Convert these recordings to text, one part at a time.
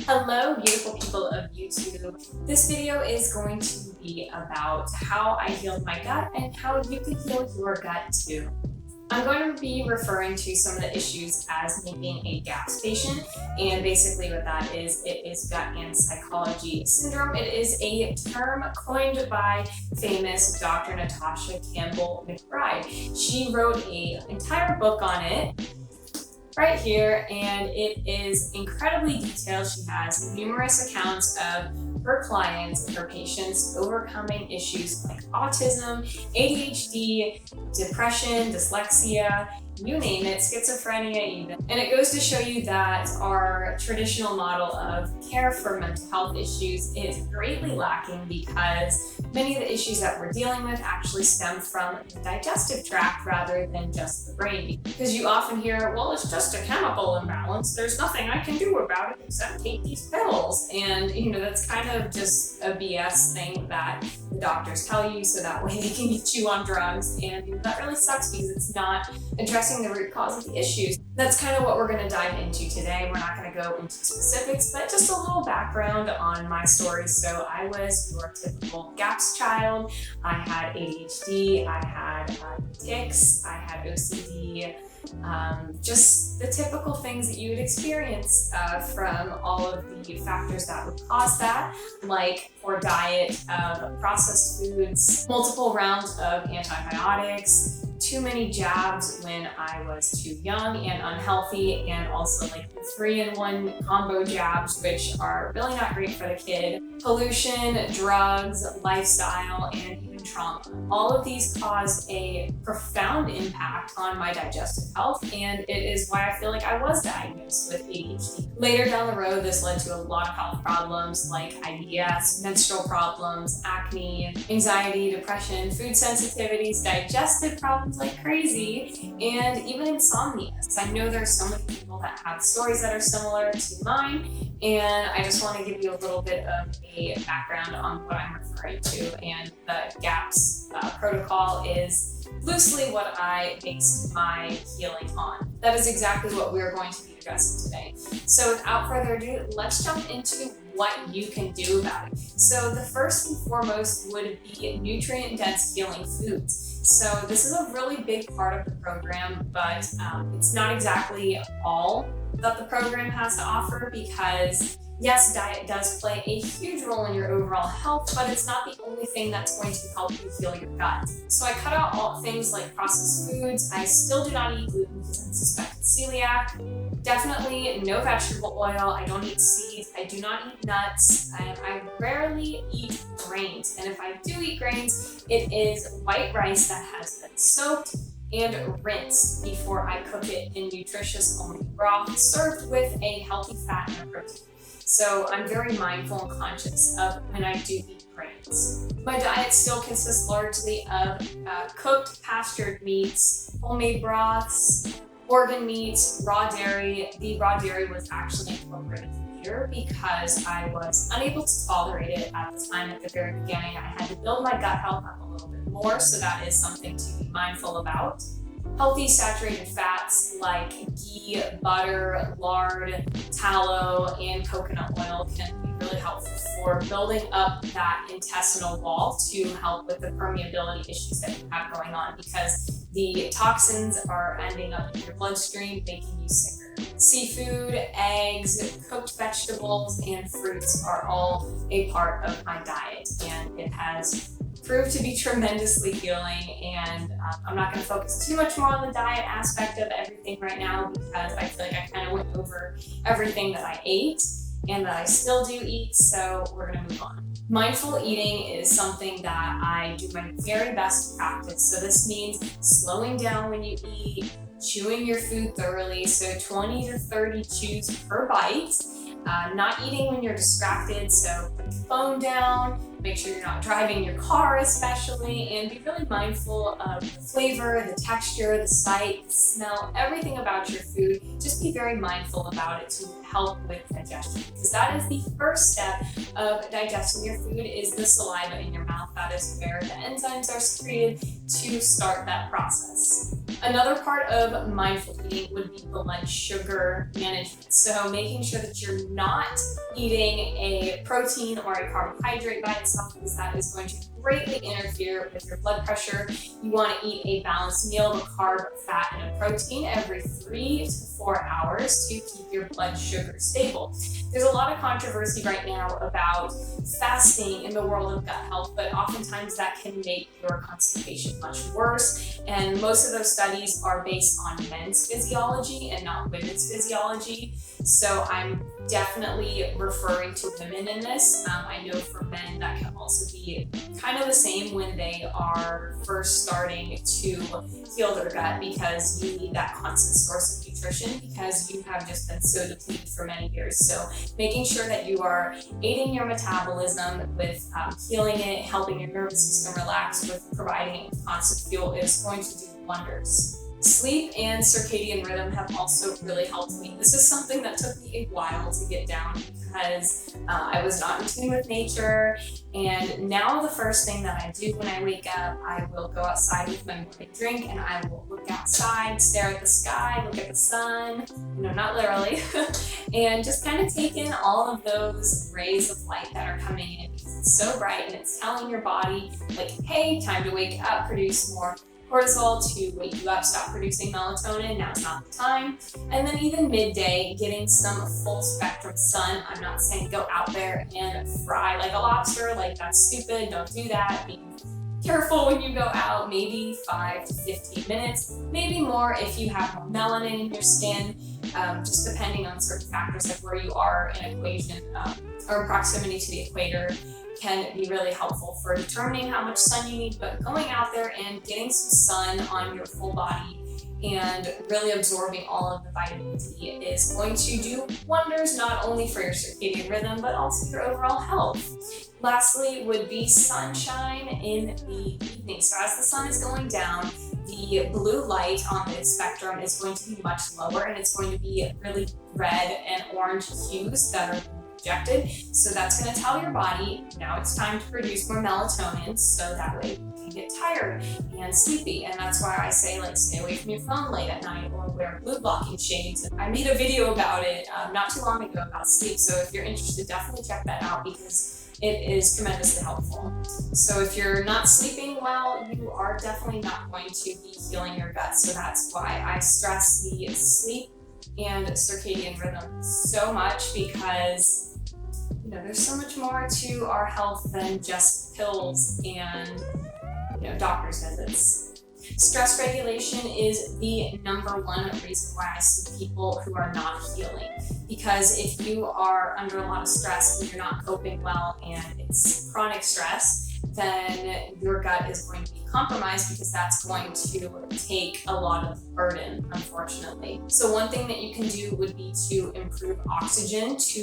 Hello, beautiful people of YouTube. This video is going to be about how I healed my gut and how you can heal your gut too. I'm going to be referring to some of the issues as me being a GAPS patient, and basically what that is, it is gut and psychology syndrome. It is a term coined by famous Dr. Natasha Campbell Mcbride. She wrote an entire book on it right here, and it is incredibly detailed. She has numerous accounts of her clients and her patients overcoming issues like autism, ADHD, depression, dyslexia, you name it, schizophrenia even. And it goes to show you that our traditional model of care for mental health issues is greatly lacking because many of the issues that we're dealing with actually stem from the digestive tract rather than just the brain. Because you often hear, well, it's just a chemical imbalance. There's nothing I can do about it except take these pills. And that's kind of just a BS thing that the doctors tell you so that way they can get you on drugs. And that really sucks because it's not addressing the root cause of the issues. That's kind of what we're going to dive into today. We're not going to go into specifics, but just a little background on my story. So I was your typical GAPS child. I had ADHD, I had tics, I had OCD, just the typical things that you would experience from all of the factors that would cause that, like poor diet of processed foods, multiple rounds of antibiotics, too many jabs when I was too young and unhealthy, and also like the 3-in-1 combo jabs, which are really not great for the kid. Pollution, drugs, lifestyle, and even trauma. All of these caused a profound impact on my digestive health, and it is why I feel like I was diagnosed with ADHD. Later down the road, this led to a lot of health problems like IBS, menstrual problems, acne, anxiety, depression, food sensitivities, digestive problems like crazy, and even insomnia. So I know there's so many people that have stories that are similar to mine, and I just want to give you a little bit of a background on what I'm referring to. And the GAPS protocol is loosely what I based my healing on. That is exactly what we're going to be addressing today. So without further ado, let's jump into what you can do about it. So the first and foremost would be nutrient-dense healing foods. So this is a really big part of the program, but it's not exactly all that the program has to offer, because yes, diet does play a huge role in your overall health, but it's not the only thing that's going to help you heal your gut. So I cut out all things like processed foods. I still do not eat gluten because I'm suspected celiac. Definitely no vegetable oil. I don't eat seeds. I do not eat nuts. And I rarely eat grains. And if I do eat grains, it is white rice that has been soaked and rinsed before I cook it in nutritious homemade broth, served with a healthy fat and a protein. So I'm very mindful and conscious of when I do eat grains. My diet still consists largely of cooked pastured meats, homemade broths, organ meats, raw dairy. The raw dairy was actually incorporated here because I was unable to tolerate it at the time. At the very beginning, I had to build my gut health up a little bit more, so that is something to be mindful about. Healthy saturated fats like ghee, butter, lard, tallow, and coconut oil can be really helpful for building up that intestinal wall to help with the permeability issues that you have going on, because the toxins are ending up in your bloodstream, making you sicker. Seafood, eggs, cooked vegetables, and fruits are all a part of my diet, and it has proved to be tremendously healing. And I'm not going to focus too much more on the diet aspect of everything right now, because I feel like I kind of went over everything that I ate and that I still do eat, so we're going to move on. Mindful eating is something that I do my very best to practice. So this means slowing down when you eat, chewing your food thoroughly, so 20 to 30 chews per bite, not eating when you're distracted, so put your phone down, Make sure you're not driving your car especially, and be really mindful of the flavor, the texture, the sight, the smell, everything about your food. Just be very mindful about it to help with digestion, because that is the first step of digesting your food, is the saliva in your mouth. That is where the enzymes are secreted to start that process. Another part of mindful eating would be blood sugar management. So making sure that you're not eating a protein or a carbohydrate by itself, because that is going to greatly interfere with your blood pressure. You want to eat a balanced meal of a carb, fat, and a protein every 3 to 4 hours to keep your blood sugar stable. There's a lot of controversy right now about fasting in the world of gut health, but oftentimes that can make your constipation much worse. And most of those studies are based on men's physiology and not women's physiology. So I'm definitely referring to women in this. I know for men that can also be kind of the same when they are first starting to heal their gut, because you need that constant source of nutrition because you have just been so depleted for many years. So making sure that you are aiding your metabolism with healing it, helping your nervous system relax with providing it with constant fuel is going to do wonders. Sleep and circadian rhythm have also really helped me. This is something that took me a while to get down because I was not in tune with nature. And now the first thing that I do when I wake up, I will go outside with my morning drink and I will look outside, stare at the sky, look at the sun, not literally, and just kind of take in all of those rays of light that are coming in, because it's so bright and it's telling your body like, hey, time to wake up, produce more cortisol to wake you up, stop producing melatonin, now's not the time. And then even midday, getting some full spectrum sun. I'm not saying go out there and fry like a lobster, like that's stupid, don't do that. Be careful when you go out, maybe 5 to 15 minutes, maybe more if you have more melanin in your skin, just depending on certain factors like where you are in equation or proximity to the equator can be really helpful for determining how much sun you need. But going out there and getting some sun on your full body and really absorbing all of the vitamin D is going to do wonders, not only for your circadian rhythm, but also your overall health. Lastly would be sunshine in the evening. So as the sun is going down, the blue light on the spectrum is going to be much lower, and it's going to be really red and orange hues that are projected. So that's going to tell your body now it's time to produce more melatonin, so that way you can get tired and sleepy. And that's why I say, like, stay away from your phone late at night or wear blue blocking shades. I made a video about it not too long ago about sleep, so if you're interested, definitely check that out because it is tremendously helpful. So if you're not sleeping well, you are definitely not going to be healing your gut. So that's why I stress the sleep and circadian rhythm so much, because there's so much more to our health than just pills and doctor's visits. Stress regulation is the #1 reason why I see people who are not healing. Because if you are under a lot of stress and you're not coping well and it's chronic stress, then your gut is going to be compromised, because that's going to take a lot of burden, unfortunately. So one thing that you can do would be to improve oxygen to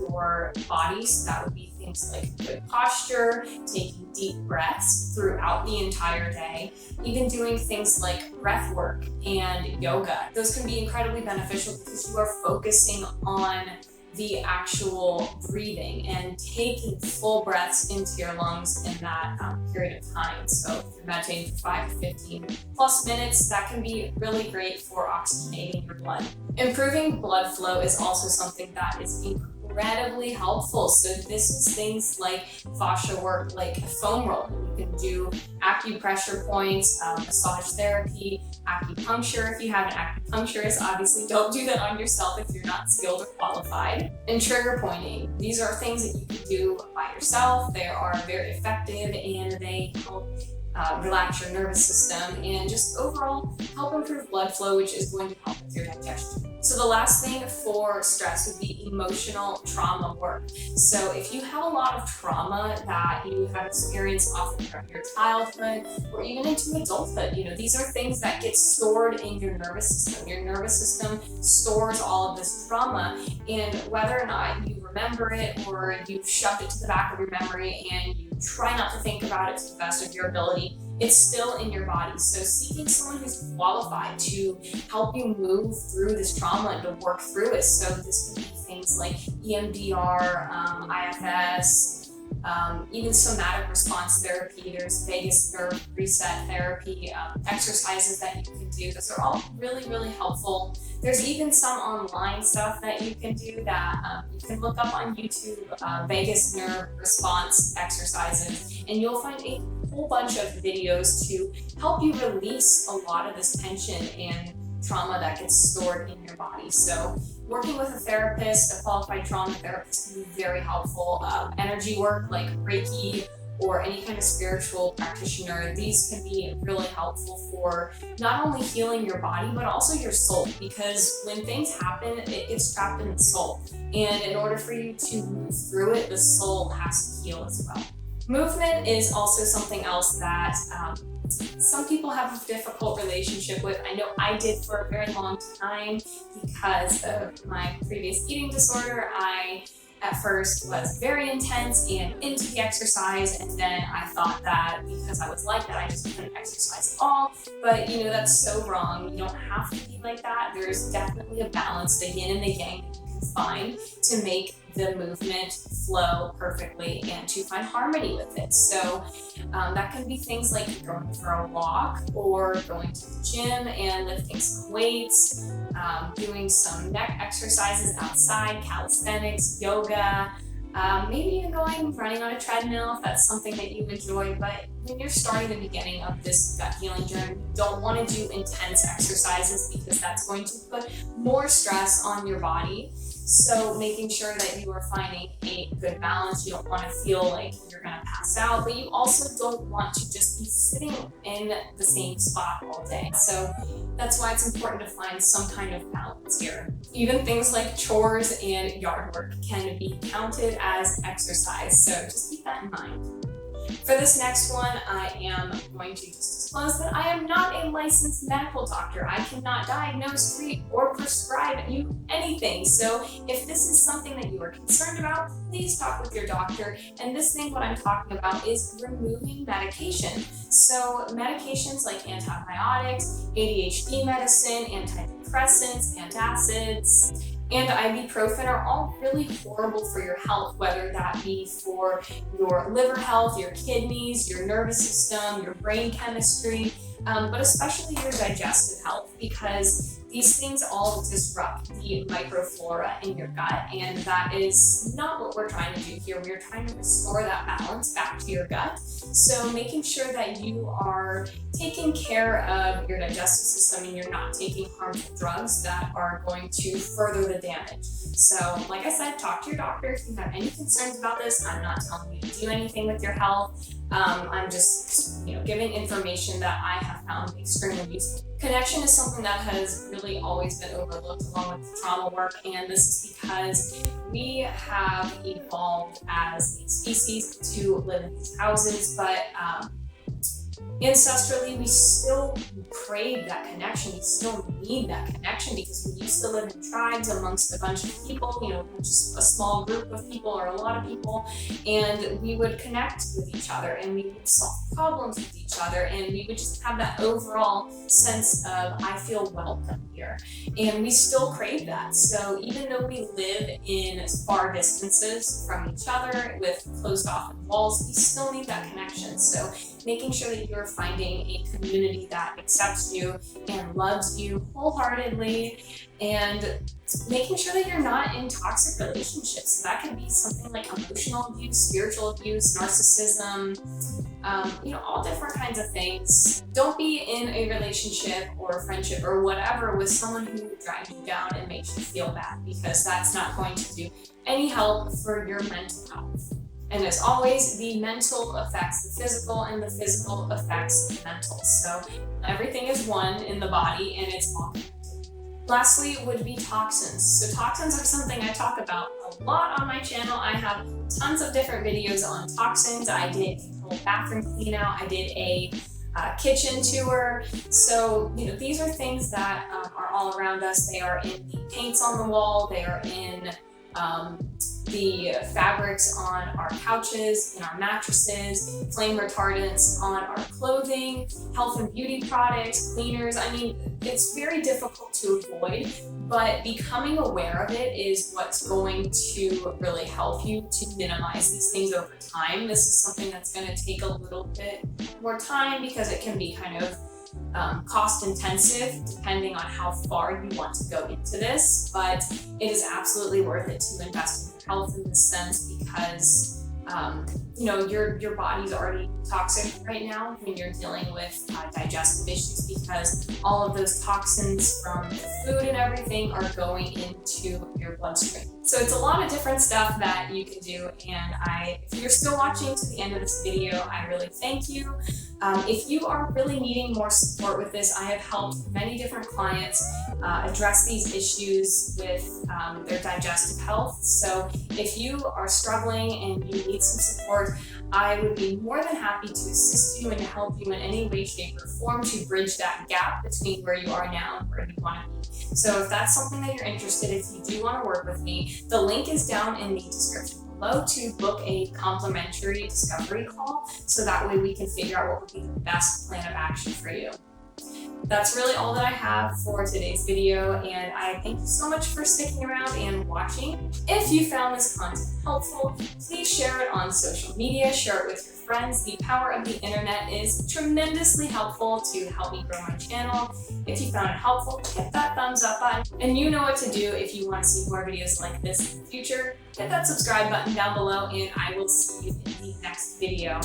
your body. So that would be things like good posture, taking deep breaths throughout the entire day, even doing things like breath work and yoga. Those can be incredibly beneficial because you are focusing on the actual breathing and taking full breaths into your lungs in that period of time. So if you're meditating for 5 to 15 plus minutes, that can be really great for oxygenating your blood. Improving blood flow is also something that is incredibly helpful. So this is things like fascia work, like foam rolling. You can do acupressure points, massage therapy, acupuncture. If you have an acupuncturist, obviously don't do that on yourself if you're not skilled or qualified. And trigger pointing. These are things that you can do by yourself. They are very effective and they help relax your nervous system and just overall help improve blood flow, which is going to help with your digestion. So the last thing for stress would be emotional trauma work. So if you have a lot of trauma that you have experienced often from your childhood or even into adulthood, these are things that get stored in your nervous system. Your nervous system stores all of this trauma, and whether or not you remember it or you've shoved it to the back of your memory and you try not to think about it to the best of your ability, it's still in your body. So seeking someone who's qualified to help you move through this trauma and to work through it. So this can be things like EMDR, IFS, even somatic response therapy. There's vagus nerve reset therapy, exercises that you can do. Those are all really, really helpful. There's even some online stuff that you can do that you can look up on YouTube, vagus nerve response exercises, and you'll find a whole bunch of videos to help you release a lot of this tension and trauma that gets stored in your body. So working with a therapist, a qualified trauma therapist, can be very helpful. Energy work like Reiki or any kind of spiritual practitioner, these can be really helpful for not only healing your body, but also your soul, because when things happen, it gets trapped in the soul. And in order for you to move through it, the soul has to heal as well. Movement is also something else that some people have a difficult relationship with. I know I did for a very long time because of my previous eating disorder. I at first was very intense and into the exercise, and then I thought that because I was like that, I just couldn't exercise at all. But you know, that's so wrong. You don't have to be like that. There's definitely a balance, the yin and the yang, that you can find to make the movement flow perfectly and to find harmony with it. So that can be things like going for a walk or going to the gym and lifting some weights, doing some neck exercises outside, calisthenics, yoga, maybe even running on a treadmill if that's something that you enjoy. But when you're starting the beginning of this gut healing journey, you don't want to do intense exercises because that's going to put more stress on your body. So making sure that you are finding a good balance. You don't want to feel like you're going to pass out, but you also don't want to just be sitting in the same spot all day. So that's why it's important to find some kind of balance here. Even things like chores and yard work can be counted as exercise, so just keep that in mind. For this next one, I am going to just disclose that I am not a licensed medical doctor. I cannot diagnose, treat, or prescribe you anything. So if this is something that you are concerned about, please talk with your doctor. And this thing, what I'm talking about, is removing medication. So medications like antibiotics, ADHD medicine, antidepressants, antacids, and ibuprofen are all really horrible for your health, whether that be for your liver health, your kidneys, your nervous system, your brain chemistry, but especially your digestive health, because these things all disrupt the microflora in your gut, and that is not what we're trying to do here. We're trying to restore that balance back to your gut. So making sure that you are taking care of your digestive system and you're not taking harmful drugs that are going to further the damage. So like I said, talk to your doctor if you have any concerns about this. I'm not telling you to do anything with your health. I'm just giving information that I have found extremely useful. Connection is something that has really always been overlooked along with the trauma work, and this is because we have evolved as a species to live in these houses, but ancestrally we still crave that connection. We still need that connection because we used to live in tribes amongst a bunch of people, just a small group of people or a lot of people, and we would connect with each other and we would solve problems with each other, and we would just have that overall sense of I feel welcome here, and we still crave that. So even though we live in far distances from each other with closed off walls, we still need that connection. So making sure that you're finding a community that accepts you and loves you wholeheartedly, and making sure that you're not in toxic relationships. So that can be something like emotional abuse, spiritual abuse, narcissism, all different kinds of things. Don't be in a relationship or a friendship or whatever with someone who drags you down and makes you feel bad, because that's not going to do any help for your mental health. And as always, the mental affects the physical and the physical affects the mental. So everything is one in the body and it's all connected. Lastly would be toxins. So toxins are something I talk about a lot on my channel. I have tons of different videos on toxins. I did a whole bathroom clean out. I did a kitchen tour. So, these are things that are all around us. They are in the paints on the wall. They are in the fabrics on our couches, in our mattresses, flame retardants on our clothing, health and beauty products, cleaners. I mean, it's very difficult to avoid, but becoming aware of it is what's going to really help you to minimize these things over time. This is something that's going to take a little bit more time because it can be kind of cost intensive depending on how far you want to go into this, but it is absolutely worth it to invest in your health in this sense because you know, your body's already toxic right now when you're dealing with digestive issues because all of those toxins from the food and everything are going into your bloodstream. So it's a lot of different stuff that you can do, and if you're still watching to the end of this video, I really thank you. If you are really needing more support with this, I have helped many different clients address these issues with their digestive health. So if you are struggling and you need some support, I would be more than happy to assist you and to help you in any way, shape, or form to bridge that gap between where you are now and where you want to be. So if that's something that you're interested in, if you do want to work with me, the link is down in the description below to book a complimentary discovery call, so that way we can figure out what would be the best plan of action for you. That's really all that I have for today's video, and I thank you so much for sticking around and watching. If you found this content helpful, please share it on social media, share it with your friends. The power of the internet is tremendously helpful to help me grow my channel. If you found it helpful, hit that thumbs up button, and you know what to do if you want to see more videos like this in the future. Hit that subscribe button down below, and I will see you in the next video.